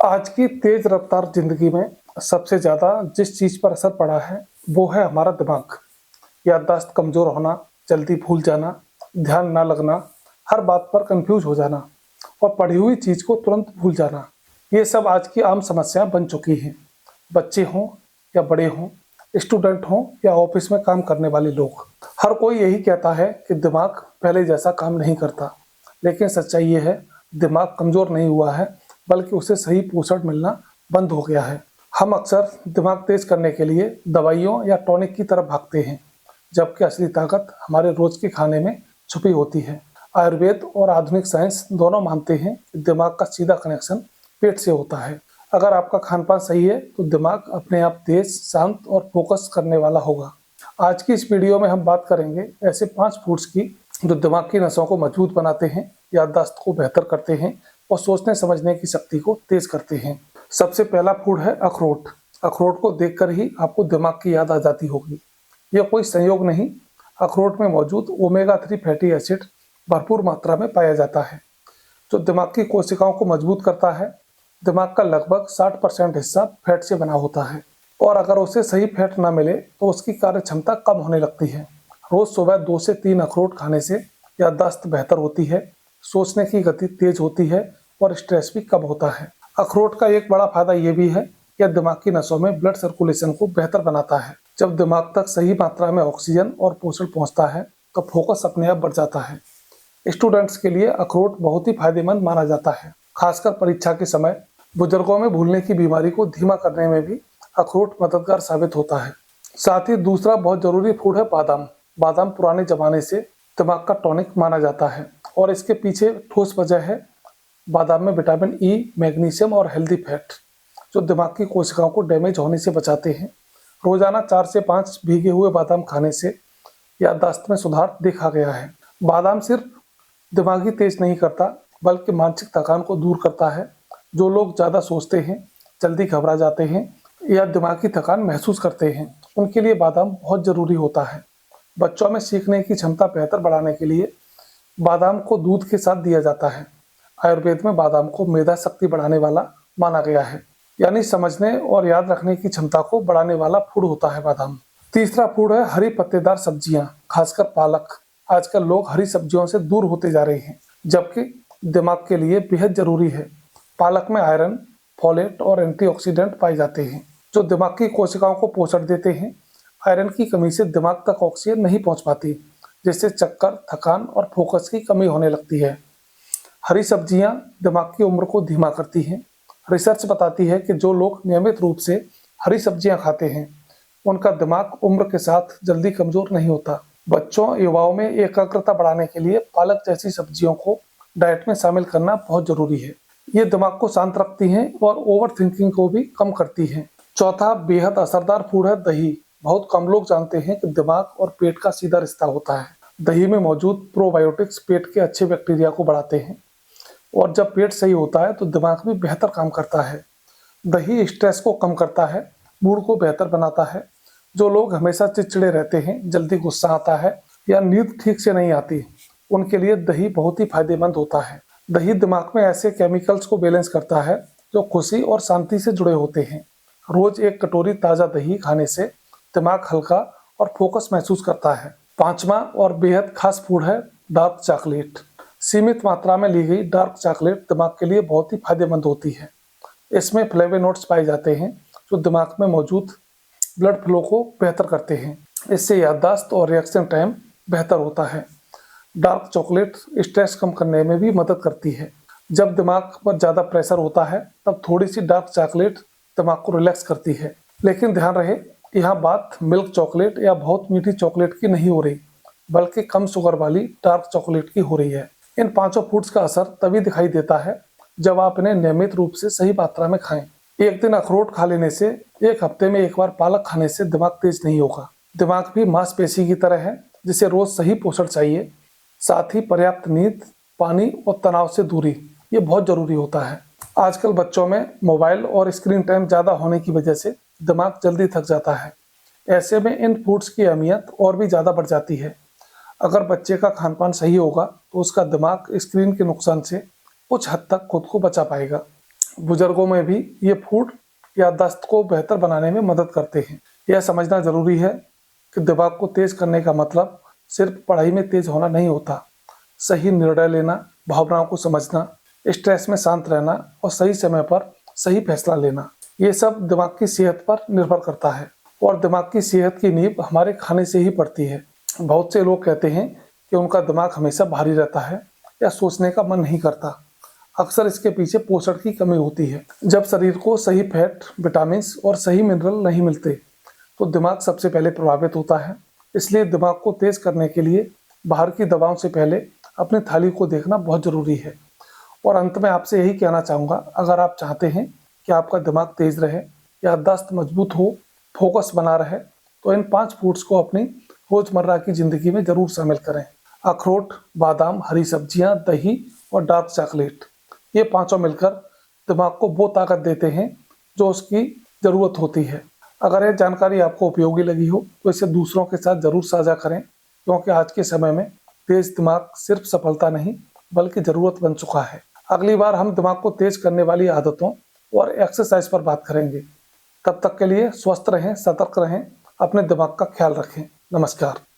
आज की तेज रफ्तार जिंदगी में सबसे ज्यादा जिस चीज पर असर पड़ा है वो है हमारा दिमाग। याददाश्त कमजोर होना, जल्दी भूल जाना, ध्यान ना लगना, हर बात पर कंफ्यूज हो जाना और पढ़ी हुई चीज को तुरंत भूल जाना, ये सब आज की आम समस्या बन चुकी हैं। बच्चे हों या बड़े हों, स्टूडेंट हों या ऑफिस में काम करने वाले लोग, हर कोई यही कहता है कि दिमाग पहले जैसा काम नहीं करता। लेकिन सच्चाई ये है, दिमाग कमजोर नहीं हुआ है, बल्कि उसे सही पोषण मिलना बंद हो गया है। हम अक्सर दिमाग तेज करने के लिए दवाइयों या टॉनिक की तरफ भागते हैं, जबकि असली ताकत हमारे रोज के खाने में छुपी होती है। आयुर्वेद और आधुनिक साइंस दोनों मानते हैं कि दिमाग का सीधा कनेक्शन पेट से होता है। अगर आपका खान पान सही है तो दिमाग अपने आप तेज, शांत और फोकस करने वाला होगा। आज की इस वीडियो में हम बात करेंगे ऐसे 5 फूड्स की जो दिमाग की नसों को मजबूत बनाते हैं, याददाश्त को बेहतर करते हैं और सोचने समझने की शक्ति को तेज करते हैं। सबसे पहला फूड है अखरोट। अखरोट को देखकर ही आपको दिमाग की याद आ जाती होगी। यह कोई संयोग नहीं, अखरोट में मौजूद ओमेगा 3 फैटी एसिड भरपूर मात्रा में पाया जाता है, जो दिमाग की कोशिकाओं को मजबूत करता है। दिमाग का लगभग 60% हिस्सा फैट से बना होता है और अगर उसे सही फैट ना मिले तो उसकी कार्य क्षमता कम होने लगती है। रोज सुबह 2 से 3 अखरोट खाने से याददाश्त बेहतर होती है, सोचने की गति तेज होती है और स्ट्रेस भी कम होता है। अखरोट का एक बड़ा फायदा ये भी है कि दिमाग की नसों में ब्लड सर्कुलेशन को बेहतर बनाता है। जब दिमाग तक सही मात्रा में ऑक्सीजन और पोषण पहुंचता है तो फोकस अपने आप बढ़ जाता है। स्टूडेंट्स के लिए अखरोट बहुत ही फायदेमंद माना जाता है, खासकर परीक्षा के समय। बुजुर्गों में भूलने की बीमारी को धीमा करने में भी अखरोट मददगार साबित होता है। साथ ही दूसरा बहुत जरूरी फूड है बादाम। बादाम पुराने जमाने से दिमाग का टॉनिक माना जाता है और इसके पीछे ठोस वजह है। बादाम में विटामिन ई, मैग्नीशियम और हेल्दी फैट, जो दिमाग की कोशिकाओं को डैमेज होने से बचाते हैं। रोजाना 4 से 5 भीगे हुए बादाम खाने से याददाश्त में सुधार देखा गया है। बादाम सिर्फ दिमागी तेज नहीं करता, बल्कि मानसिक थकान को दूर करता है। जो लोग ज़्यादा सोचते हैं, जल्दी घबरा जाते हैं या दिमागी थकान महसूस करते हैं, उनके लिए बादाम बहुत ज़रूरी होता है। बच्चों में सीखने की क्षमता बेहतर बढ़ाने के लिए बादाम को दूध के साथ दिया जाता है। आयुर्वेद में बादाम को मेधा शक्ति बढ़ाने वाला माना गया है, यानी समझने और याद रखने की क्षमता को बढ़ाने वाला फूड होता है बादाम। तीसरा फूड है हरी पत्तेदार सब्जियां, खासकर पालक। आजकल लोग हरी सब्जियों से दूर होते जा रहे हैं, जबकि दिमाग के लिए बेहद जरूरी है। पालक में आयरन, फोलेट और एंटीऑक्सीडेंट पाए जाते हैं, जो दिमाग की कोशिकाओं को पोषण देते हैं। आयरन की कमी से दिमाग तक ऑक्सीजन नहीं पहुंच पाती, जिससे चक्कर, थकान और फोकस की कमी होने लगती है। हरी सब्जियां दिमाग की उम्र को धीमा करती हैं। रिसर्च बताती है कि जो लोग नियमित रूप से हरी सब्जियां खाते हैं, उनका दिमाग उम्र के साथ जल्दी कमजोर नहीं होता। बच्चों, युवाओं में एकाग्रता बढ़ाने के लिए पालक जैसी सब्जियों को डाइट में शामिल करना बहुत जरूरी है। ये दिमाग को शांत रखती हैं और ओवर थिंकिंग को भी कम करती हैं। चौथा बेहद असरदार फूड है दही। बहुत कम लोग जानते हैं कि दिमाग और पेट का सीधा रिश्ता होता है। दही में मौजूद प्रोबायोटिक्स पेट के अच्छे बैक्टीरिया को बढ़ाते हैं और जब पेट सही होता है तो दिमाग भी बेहतर काम करता है। दही स्ट्रेस को कम करता है, मूड को बेहतर बनाता है। जो लोग हमेशा चिड़चिड़े रहते हैं, जल्दी गुस्सा आता है या नींद ठीक से नहीं आती, उनके लिए दही बहुत ही फायदेमंद होता है। दही दिमाग में ऐसे केमिकल्स को बैलेंस करता है जो खुशी और शांति से जुड़े होते हैं। रोज एक कटोरी ताज़ा दही खाने से दिमाग हल्का और फोकस महसूस करता है। पांचवा और बेहद खास फूड है डार्क चॉकलेट। सीमित मात्रा में ली गई डार्क चॉकलेट दिमाग के लिए बहुत ही फायदेमंद होती है। इसमें फ्लेवोनोइड्स पाए जाते हैं, जो दिमाग में मौजूद ब्लड फ्लो को बेहतर करते हैं। इससे याददाश्त और रिएक्शन टाइम बेहतर होता है। डार्क चॉकलेट स्ट्रेस कम करने में भी मदद करती है। जब दिमाग पर ज़्यादा प्रेशर होता है, तब थोड़ी सी डार्क चॉकलेट दिमाग को रिलैक्स करती है। लेकिन ध्यान रहे, यहाँ बात मिल्क चॉकलेट या बहुत मीठी चॉकलेट की नहीं हो रही, बल्कि कम शुगर वाली डार्क चॉकलेट की हो रही है। इन पांचों फूड्स का असर तभी दिखाई देता है जब आप इन्हें नियमित रूप से सही मात्रा में खाएं। एक दिन अखरोट खा लेने से, एक हफ्ते में एक बार पालक खाने से दिमाग तेज नहीं होगा। दिमाग भी मांसपेशी की तरह है, जिसे रोज सही पोषण चाहिए। साथ ही पर्याप्त नींद, पानी और तनाव से दूरी, ये बहुत जरूरी होता है। आजकल बच्चों में मोबाइल और स्क्रीन टाइम ज़्यादा होने की वजह से दिमाग जल्दी थक जाता है। ऐसे में इन फूड्स की अहमियत और भी ज़्यादा बढ़ जाती है। अगर बच्चे का खान पान सही होगा तो उसका दिमाग स्क्रीन के नुकसान से कुछ हद तक खुद को बचा पाएगा। बुजुर्गों में भी ये फूड याददाश्त को बेहतर बनाने में मदद करते हैं। यह समझना जरूरी है कि दिमाग को तेज करने का मतलब सिर्फ पढ़ाई में तेज होना नहीं होता। सही निर्णय लेना, भावनाओं को समझना, स्ट्रेस में शांत रहना और सही समय पर सही फैसला लेना, ये सब दिमाग की सेहत पर निर्भर करता है। और दिमाग की सेहत की नींव हमारे खाने से ही पड़ती है। बहुत से लोग कहते हैं कि उनका दिमाग हमेशा भारी रहता है या सोचने का मन नहीं करता। अक्सर इसके पीछे पोषण की कमी होती है। जब शरीर को सही फैट, विटामिन और सही मिनरल नहीं मिलते तो दिमाग सबसे पहले प्रभावित होता है। इसलिए दिमाग को तेज करने के लिए बाहर की दवाओं से पहले अपनी थाली को देखना बहुत जरूरी है। और अंत में आपसे यही कहना चाहूँगा, अगर आप चाहते हैं कि आपका दिमाग तेज रहे, याददाश्त मजबूत हो, फोकस बना रहे, तो इन 5 फूड्स को अपनी रोजमर्रा की जिंदगी में जरूर शामिल करें। अखरोट, बादाम, हरी सब्जियां, दही और डार्क चॉकलेट, ये पांचों मिलकर दिमाग को वो ताकत देते हैं जो उसकी जरूरत होती है। अगर यह जानकारी आपको उपयोगी लगी हो तो इसे दूसरों के साथ जरूर साझा करें, क्योंकि आज के समय में तेज दिमाग सिर्फ सफलता नहीं बल्कि जरूरत बन चुका है। अगली बार हम दिमाग को तेज करने वाली आदतों और एक्सरसाइज पर बात करेंगे। तब तक के लिए स्वस्थ रहें, सतर्क रहें, अपने दिमाग का ख्याल रखें। नमस्कार।